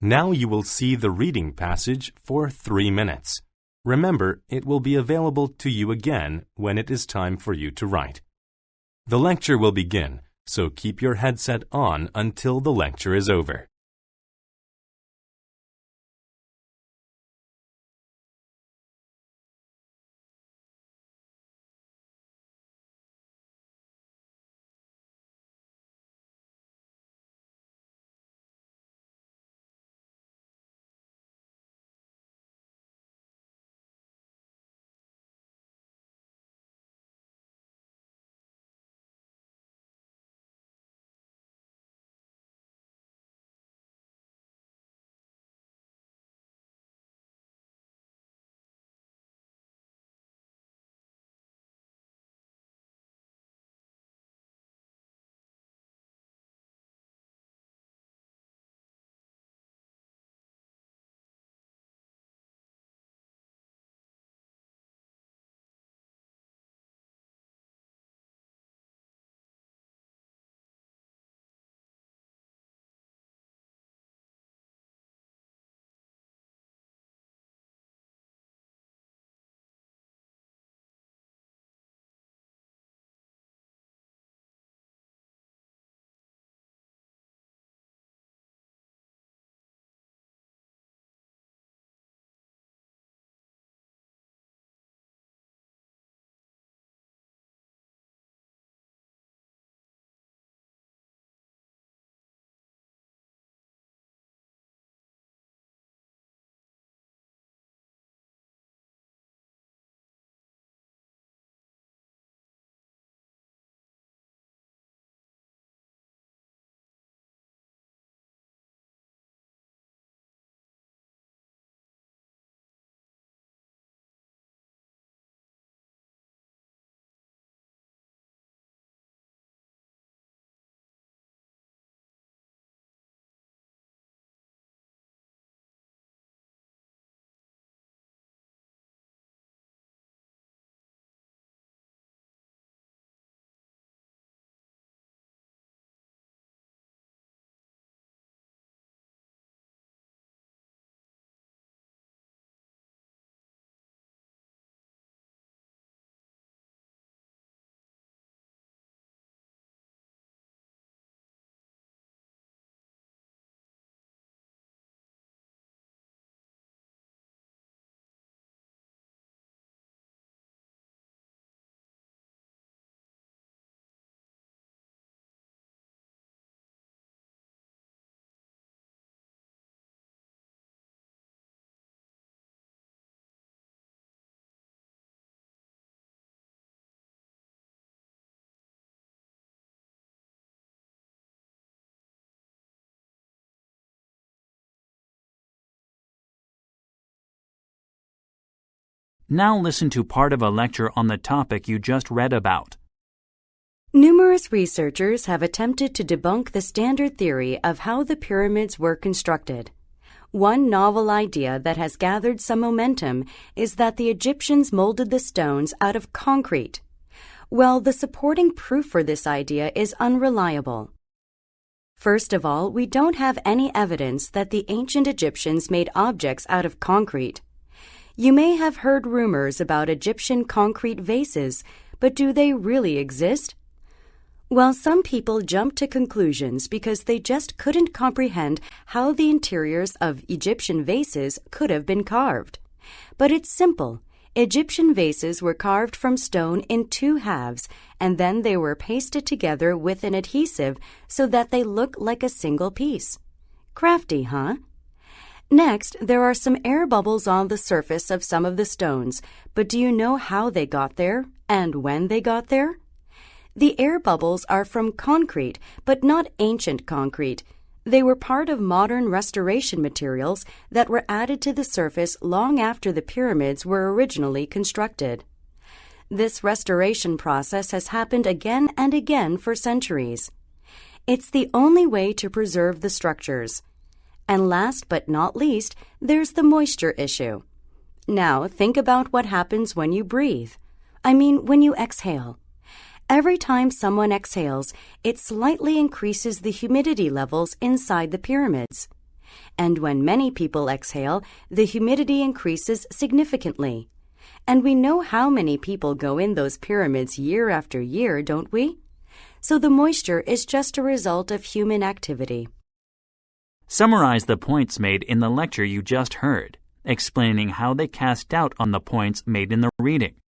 Now you will see the reading passage for 3 minutes. Remember, it will be available to you again when it is time for you to write. The lecture will begin, so keep your headset on until the lecture is over. Now listen to part of a lecture on the topic you just read about. Numerous researchers have attempted to debunk the standard theory of how the pyramids were constructed. One novel idea that has gathered some momentum is that the Egyptians molded the stones out of concrete. Well, the supporting proof for this idea is unreliable. First of all, we don't have any evidence that the ancient Egyptians made objects out of concrete. You may have heard rumors about Egyptian concrete vases, but do they really exist? Well, some people jump to conclusions because they just couldn't comprehend how the interiors of Egyptian vases could have been carved. But it's simple. Egyptian vases were carved from stone in 2 halves, and then they were pasted together with an adhesive so that they look like a single piece. Crafty, huh? Next, there are some air bubbles on the surface of some of the stones, but do you know how they got there and when they got there? The air bubbles are from concrete, but not ancient concrete. They were part of modern restoration materials that were added to the surface long after the pyramids were originally constructed. This restoration process has happened again and again for centuries. It's the only way to preserve the structures. And last but not least, there's the moisture issue. Now, think about what happens when you breathe. When you exhale. Every time someone exhales, it slightly increases the humidity levels inside the pyramids. And when many people exhale, the humidity increases significantly. And we know how many people go in those pyramids year after year, don't we? So the moisture is just a result of human activity. Summarize the points made in the lecture you just heard, explaining how they cast doubt on the points made in the reading.